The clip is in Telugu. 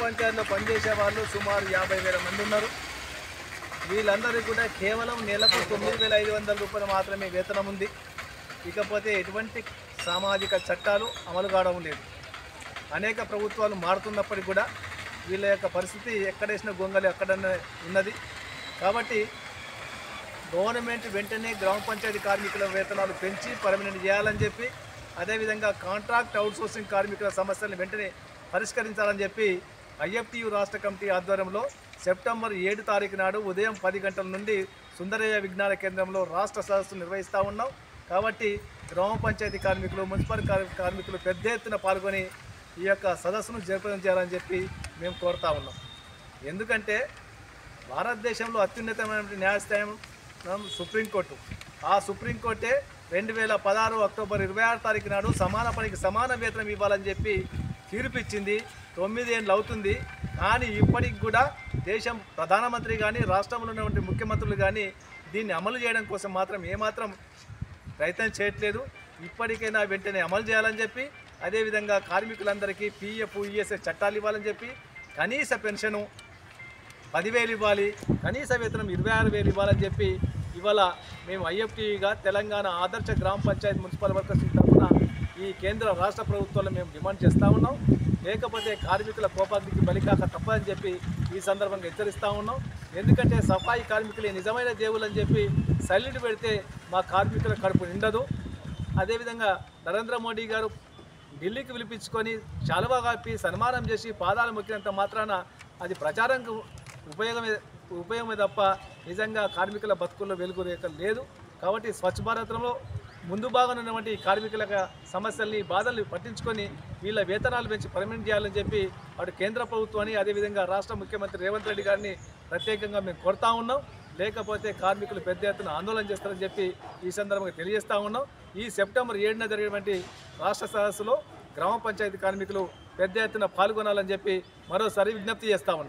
పంచాయతీలో పనిచేసే వాళ్ళు సుమారు 50,000 మంది ఉన్నారు. వీళ్ళందరికీ కూడా కేవలం నెలకు 9,500 రూపాయలు మాత్రమే వేతనం ఉంది. ఇకపోతే ఎటువంటి సామాజిక చట్టాలు అమలు కావడం లేదు. అనేక ప్రభుత్వాలు మారుతున్నప్పటికీ కూడా వీళ్ళ యొక్క పరిస్థితి ఎక్కడేసిన గొంగలి అక్కడనే ఉన్నది. కాబట్టి గవర్నమెంట్ వెంటనే గ్రామ పంచాయతీ కార్మికుల వేతనాలు పెంచి పర్మనెంట్ చేయాలని చెప్పి, అదేవిధంగా కాంట్రాక్ట్ అవుట్సోర్సింగ్ కార్మికుల సమస్యలను వెంటనే పరిష్కరించాలని చెప్పి ఐఎఫ్టియు రాష్ట్ర కమిటీ ఆధ్వర్యంలో సెప్టెంబర్ 7 తారీఖు నాడు ఉదయం 10 గంటల నుండి సుందరయ్య విజ్ఞాన కేంద్రంలో రాష్ట్ర సదస్సు నిర్వహిస్తూ ఉన్నాం. కాబట్టి గ్రామ పంచాయతీ కార్మికులు, మున్సిపల్ కార్మికులు పెద్ద ఎత్తున పాల్గొని ఈ యొక్క సదస్సును జయప్రదం చేయాలని చెప్పి మేము కోరుతా ఉన్నాం. ఎందుకంటే భారతదేశంలో అత్యున్నతమైన న్యాయస్థానం సుప్రీంకోర్టు. ఆ సుప్రీంకోర్టే 2016 అక్టోబర్ 26 తారీఖు నాడు సమాన పనికి సమాన వేతనం ఇవ్వాలని చెప్పి తీర్పిచ్చింది. 9 ఏళ్ళు అవుతుంది. కానీ ఇప్పటికి కూడా దేశం ప్రధానమంత్రి కానీ, రాష్ట్రంలో ఉన్నటువంటి ముఖ్యమంత్రులు కానీ దీన్ని అమలు చేయడం కోసం మాత్రం ఏమాత్రం ప్రయత్నం చేయట్లేదు. ఇప్పటికైనా వెంటనే అమలు చేయాలని చెప్పి, అదేవిధంగా కార్మికులందరికీ పీఎఫ్, ఈఎస్ఐ చట్టాలు ఇవ్వాలని చెప్పి, కనీస పెన్షను 10,000 ఇవ్వాలి, కనీస వేతనం 26,000 ఇవ్వాలని చెప్పి ఇవాళ మేము ఐఎఫ్టీగా తెలంగాణ ఆదర్శ గ్రామ పంచాయతీ మున్సిపల్ వర్కర్స్ తరఫున ఈ కేంద్ర రాష్ట్ర ప్రభుత్వాలు మేము డిమాండ్ చేస్తూ ఉన్నాం. లేకపోతే కార్మికుల కోపాగ్నికి బలికాక తప్పదని చెప్పి ఈ సందర్భంగా హెచ్చరిస్తూ ఉన్నాం. ఎందుకంటే సఫాయి కార్మికులే నిజమైన దేవుళ్ళు అని చెప్పి సైలెంట్ పెడితే మా కార్మికుల కడుపు నిండదు. అదేవిధంగా నరేంద్ర మోడీ గారు ఢిల్లీకి పిలిపించుకొని శాలువా కప్పి సన్మానం చేసి పాదాలు మొక్కినంత మాత్రాన అది ప్రచారంకు ఉపయోగమే తప్ప నిజంగా కార్మికుల బతుకుల్లో వెలుగు రేఖ లేదు. కాబట్టి స్వచ్ఛ భారత్లో ముందు భాగంలో ఉన్నటువంటి కార్మికుల సమస్యల్ని, బాధల్ని పట్టించుకొని వీళ్ళ వేతనాలు పెంచి పర్మనెంట్ చేయాలని చెప్పి అటు కేంద్ర ప్రభుత్వాన్ని, అదేవిధంగా రాష్ట్ర ముఖ్యమంత్రి రేవంత్ రెడ్డి గారిని ప్రత్యేకంగా మేము కోరుతా ఉన్నాం. లేకపోతే కార్మికులు పెద్ద ఎత్తున ఆందోళన చేస్తారని చెప్పి ఈ సందర్భంగా తెలియజేస్తూ ఉన్నాం. ఈ సెప్టెంబర్ 7న జరిగినటువంటి రాష్ట్ర సదస్సులో గ్రామ పంచాయతీ కార్మికులు పెద్ద ఎత్తున పాల్గొనాలని చెప్పి మరోసారి విజ్ఞప్తి చేస్తా ఉన్నాం.